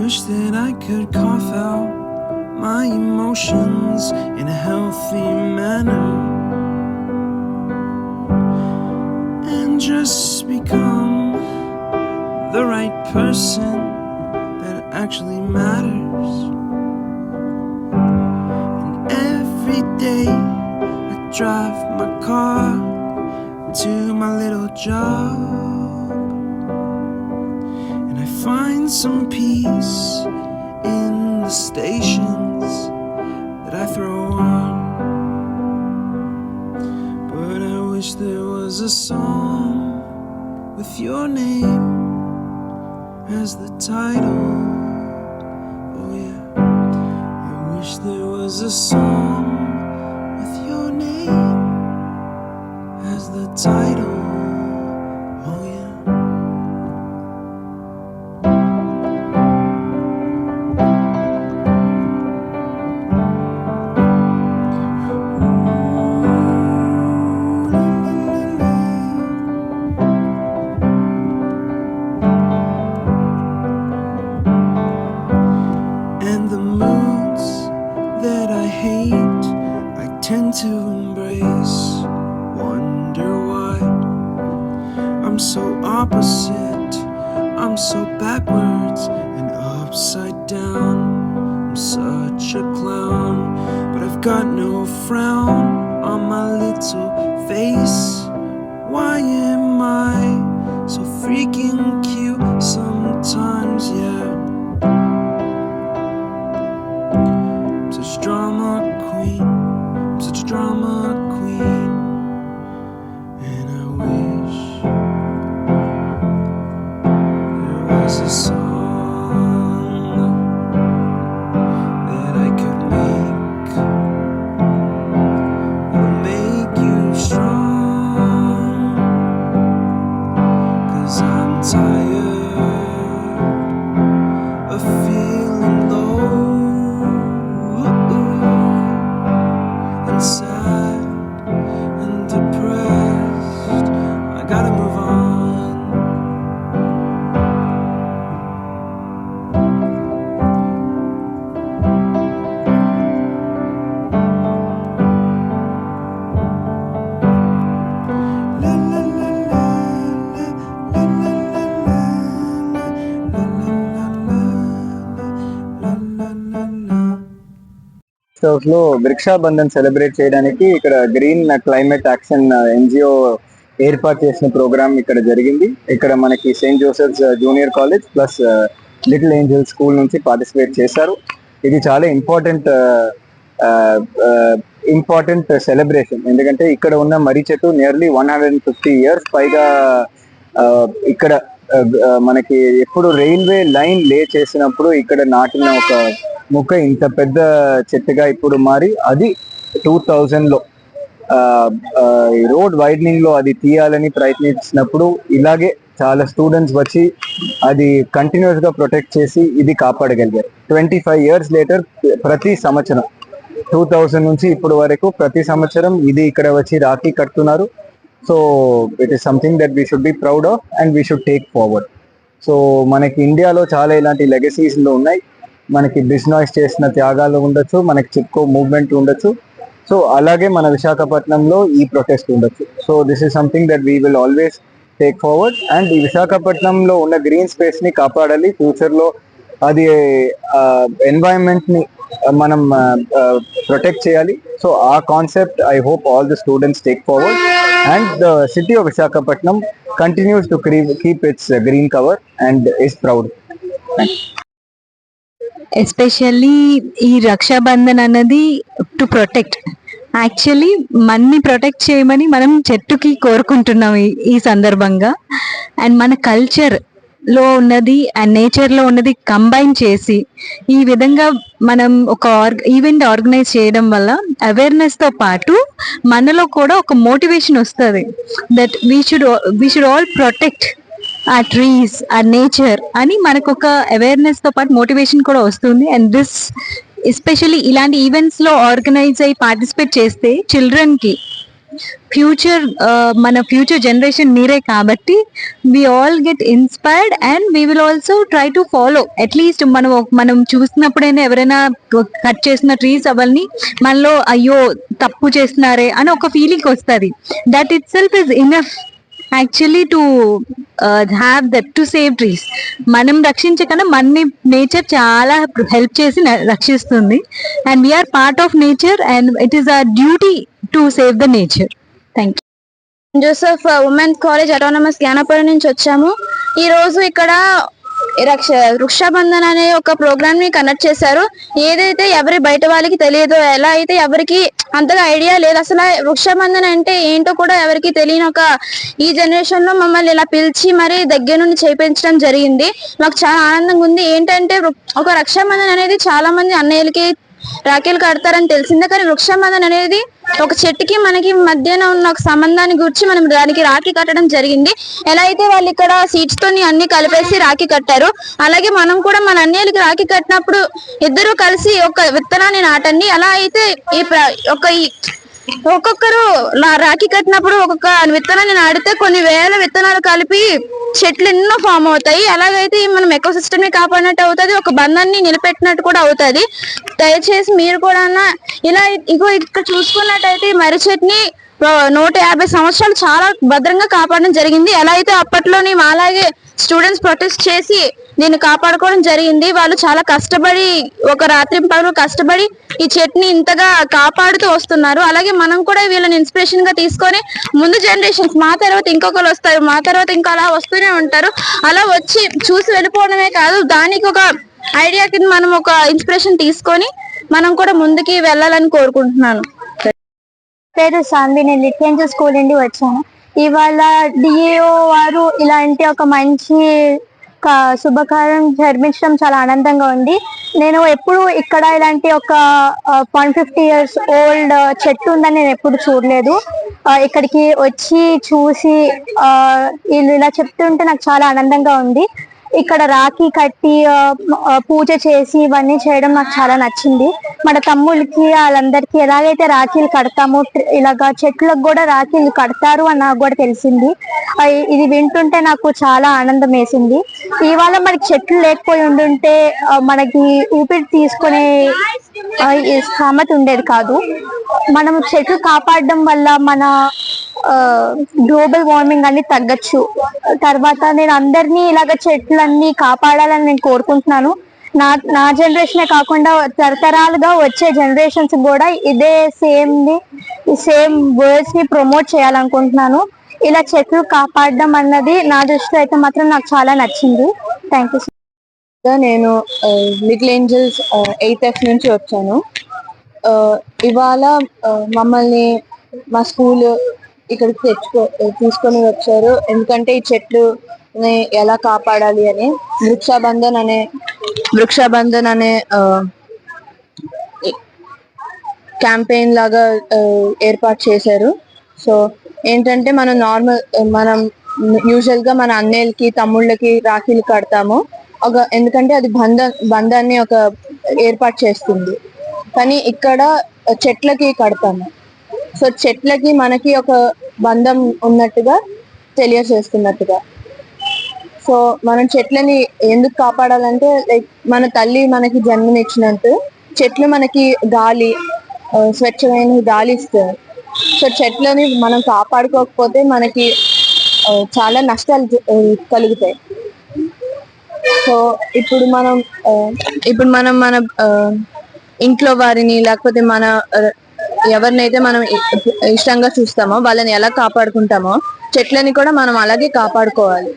Wish that I could cough out my emotions in a healthy manner and just become the right person that actually matters. And every day I drive my car to my little job, find some peace in the stations that I throw on. But I wish there was a song with your name as the title. Oh yeah, I wish there was a song with your name as the title. To embrace, wonder why I'm so opposite, I'm so backwards and upside down. I'm such a clown, but I've got no frown on my little face. Why am I so freaking cute sometimes? Yeah, I'm such drama queen, such a drama queen, and I wish there was a song that I could make that'll make you strong, 'cause I'm tired of feeling low and sad and depressed. I gotta move on. La la la la la la la la la la la. House లో Vrikshabandhan celebrate చేయడానికి ఇక్కడ green climate action NGO ఏర్పాటు చేసిన programme ఇక్కడ జరిగింది. ఇక్కడ మనకి Saint Joseph's junior college plus little Angel school నుంచి పార్టిసిపేట్ చేశారు. ఇది చాలా ఇంపార్టెంట్ సెలబ్రేషన్, ఎందుకంటే ఇక్కడ ఉన్న మర్రి చెట్టు నియర్లీ 150 years పైగా ఇక్కడ మనకి ఎప్పుడు రైల్వే లైన్ లే చేసినప్పుడు ఇక్కడ నాటిన ఒక మొక్క ఇంత పెద్ద చెట్టుగా ఇప్పుడు మారి అది 2000లో రోడ్ వైడనింగ్ లో అది తీయాలని ప్రయత్నించినప్పుడు ఇలాగే చాలా స్టూడెంట్స్ వచ్చి అది కంటిన్యూస్ గా ప్రొటెక్ట్ చేసి ఇది కాపాడగలిగారు. 25 years లేటర్ ప్రతి సంవత్సరం 2000 నుంచి ఇప్పుడు వరకు ప్రతి సంవత్సరం ఇది ఇక్కడ వచ్చి రాఖీ కడుతున్నారు. So it is something that we should be proud of and we should take forward. So మనకి ఇండియాలో చాలా ఇలాంటి లెగసీస్లో ఉన్నాయి. మనకి బిజ్నాయిస్ చేసిన త్యాగాలు ఉండొచ్చు, మనకి చిప్కో మూవ్మెంట్ ఉండొచ్చు. సో అలాగే మన విశాఖపట్నంలో ఈ ప్రొటెస్ట్ ఉండొచ్చు. So this is something that we will always take forward. And ఈ విశాఖపట్నంలో ఉన్న గ్రీన్ స్పేస్ ని కాపాడాలి. ఫ్యూచర్ లో అది ఎన్వైరన్మెంట్ ని మనం ప్రొటెక్ట్ చేయాలి. సో ఆ concept I hope all the students take forward and the city of Visakhapatnam continues to keep it's green cover and is proud. Especially ఈ రక్షాబంధన్ అన్నది టు ప్రొటెక్ట్, యాక్చువల్లీ మనని ప్రొటెక్ట్ చేయమని మనం చెట్టుకి కోరుకుంటున్నాం ఈ సందర్భంగా. అండ్ మన కల్చర్ లో ఉన్నది అండ్ నేచర్ లో ఉన్నది కంబైన్ చేసి ఈ విధంగా మనం ఒక ఈవెంట్ ఆర్గనైజ్ చేయడం వల్ల అవేర్నెస్ తో పాటు మనలో కూడా ఒక మోటివేషన్ వస్తుంది that we should all protect ఆ ట్రీస్ ఆ నేచర్ అని మనకు ఒక అవేర్నెస్ తో పాటు మోటివేషన్ కూడా వస్తుంది. అండ్ దిస్ ఎస్పెషల్లీ ఇలాంటి ఈవెంట్స్ లో ఆర్గనైజ్ అయ్యి పార్టిసిపేట్ చేస్తే చిల్డ్రన్ కి ఫ్యూచర్ మన ఫ్యూచర్ జనరేషన్ మీరే కాబట్టి we all get inspired and we will also try to follow. At least మనం చూసినప్పుడైనా ఎవరైనా కట్ చేసిన ట్రీస్ అవన్నీ మనలో అయ్యో తప్పు చేస్తున్నారే అని ఒక ఫీలింగ్ వస్తుంది. That itself is enough actually to have that to save trees. మనం రక్షించకన్నా మన నేచర్ చాలా హెల్ప్ చేసి రక్షిస్తుంది. And we are part of nature and it is our duty to save the nature. Thank you. Joseph women's college autonomous Gnanapuram నుంచి వచ్చాము. ఈ రోజు ఇక్కడ వృక్షాబంధన్ అనే ఒక ప్రోగ్రామ్ ని కండక్ట్ చేశారు. ఏదైతే ఎవరి బయట వాళ్ళకి తెలియదో, ఎలా అయితే ఎవరికి అంతగా ఐడియా లేదు అసలు వృక్షాబంధన్ అంటే ఏంటో కూడా ఎవరికి తెలియని ఒక ఈ జనరేషన్ లో మమ్మల్ని ఇలా పిలిచి మరి దగ్గర నుండి చేయించడం జరిగింది. మాకు చాలా ఆనందంగా ఉంది. ఏంటంటే ఒక రక్షాబంధన్ అనేది చాలా మంది అన్నయ్యలకి రాఖీలు కడతారని తెలిసిందే, కానీ వృక్షాబంధన్ అనేది ఒక చెట్టుకి మనకి మధ్యన ఉన్న ఒక సంబంధాన్ని గురించి మనం దానికి రాఖీ కట్టడం జరిగింది. ఎలా అయితే వాళ్ళు ఇక్కడ సీడ్స్ తోని అన్ని కలిపేసి రాఖీ కట్టారు, అలాగే మనం కూడా మన అన్నయ్యలకి రాఖీ కట్టినప్పుడు ఇద్దరు కలిసి ఒక విత్తనాన్ని నాటండి. అలా అయితే ఒక్కొక్కరు రాఖీ కట్టినప్పుడు ఒక్కొక్క విత్తనాన్ని నాటితే కొన్ని వేల విత్తనాలు కలిపి చెట్లు ఎన్నో ఫామ్ అవుతాయి. అలాగైతే మనం ఎకో సిస్టమ్ ని కాపాడినట్టు అవుతుంది, ఒక బంధాన్ని నిలబెట్టినట్టు కూడా అవుతుంది. దయచేసి మీరు కూడా ఇలా ఇక్కడ చూసుకున్నట్టయితే మర్రి చెట్టుని 150 సంవత్సరాలు చాలా భద్రంగా కాపాడడం జరిగింది. ఎలా అయితే అప్పట్లోని అలాగే స్టూడెంట్స్ ప్రొటెస్ట్ చేసి దీన్ని కాపాడుకోవడం జరిగింది. వాళ్ళు చాలా కష్టపడి ఒక రాత్రి పగలు కష్టపడి ఈ చెట్టుని ఇంతగా కాపాడుతూ వస్తున్నారు. అలాగే మనం కూడా వీళ్ళని ఇన్స్పిరేషన్ గా తీసుకొని ముందు జనరేషన్స్ మా తర్వాత ఇంకొకరు వస్తారు, మా తర్వాత ఇంకా అలా వస్తూనే ఉంటారు. అలా వచ్చి చూసి వెళ్ళిపోవడమే కాదు, దానికి ఒక ఐడియా కింద మనం ఒక ఇన్స్పిరేషన్ తీసుకొని మనం కూడా ముందుకి వెళ్ళాలని కోరుకుంటున్నాను. పేరు సాన్వి, నేను లిటరేచర్ స్కూల్ నుండి వచ్చాను. ఇవాళ డిఏఓ వారు ఇలాంటి ఒక మంచి శుభకార్యం జరిపించడం చాలా ఆనందంగా ఉంది. నేను ఎప్పుడు ఇక్కడ ఇలాంటి ఒక 150 years ఓల్డ్ చెట్టు ఉందని నేను ఎప్పుడు చూడలేదు. ఇక్కడికి వచ్చి చూసి వీళ్ళు ఇలా చెప్తుంటే నాకు చాలా ఆనందంగా ఉంది. ఇక్కడ రాఖీ కట్టి పూజ చేసి ఇవన్నీ చేయడం నాకు చాలా నచ్చింది. మన తమ్ముళ్ళకి వాళ్ళందరికీ ఎలాగైతే రాఖీలు కడతామో ఇలాగా చెట్లకు కూడా రాఖీలు కడతారు అని నాకు కూడా తెలిసింది. ఇది వింటుంటే నాకు చాలా ఆనందం వేసింది. ఇవాళ మనకి చెట్లు లేకపోయి ఉండుంటే మనకి ఊపిరి తీసుకునే స్థామత ఉండేది కాదు. మనం చెట్లు కాపాడడం వల్ల మన గ్లోబల్ వార్మింగ్ అన్ని తగ్గచ్చు. తర్వాత నేను అందరినీ ఇలాగ చెట్లన్నీ కాపాడాలని నేను కోరుకుంటున్నాను. నా జనరేషనే కాకుండా తరతరాలుగా వచ్చే జనరేషన్స్ కూడా ఇదే సేమ్ వర్డ్స్ ని ప్రమోట్ చేయాలనుకుంటున్నాను. ఇలా చెట్లు కాపాడడం అన్నది నా దృష్టిలో అయితే మాత్రం నాకు చాలా నచ్చింది. Thank you. నేను లిటిల్ ఏంజల్స్ 8th F నుంచి వచ్చాను. ఇవాళ మమ్మల్ని మా స్కూల్ ఇక్కడికి తీసుకొని వచ్చారు. ఎందుకంటే ఈ చెట్లు ఎలా కాపాడాలి అని వృక్షాబంధన్ అనే క్యాంపెయిన్ లాగా ఏర్పాటు చేశారు. సో ఏంటంటే మనం యూజువల్ గా మన అన్నయ్యలకి తమ్ముళ్ళకి రాఖీలు కడతాము, ఎందుకంటే అది బంధాన్ని ఒక ఏర్పాటు చేస్తుంది. కానీ ఇక్కడ చెట్లకి కడతాము. సో చెట్లకి మనకి ఒక బంధం ఉన్నట్టుగా తెలియజేస్తున్నట్టుగా. సో మనం చెట్లని ఎందుకు కాపాడాలంటే లైక్ మన తల్లి మనకి జన్మనిచ్చినట్టు చెట్లు మనకి గాలి, స్వచ్ఛమైన గాలి ఇస్తుంది. సో చెట్లని మనం కాపాడుకోకపోతే మనకి చాలా నష్టాలు కలుగుతాయి. సో ఇప్పుడు మనం మన ఇంట్లో వారిని లేకపోతే మన ఎవరినైతే మనం ఇష్టంగా చూస్తామో వాళ్ళని ఎలా కాపాడుకుంటామో చెట్లని కూడా మనం అలాగే కాపాడుకోవాలి.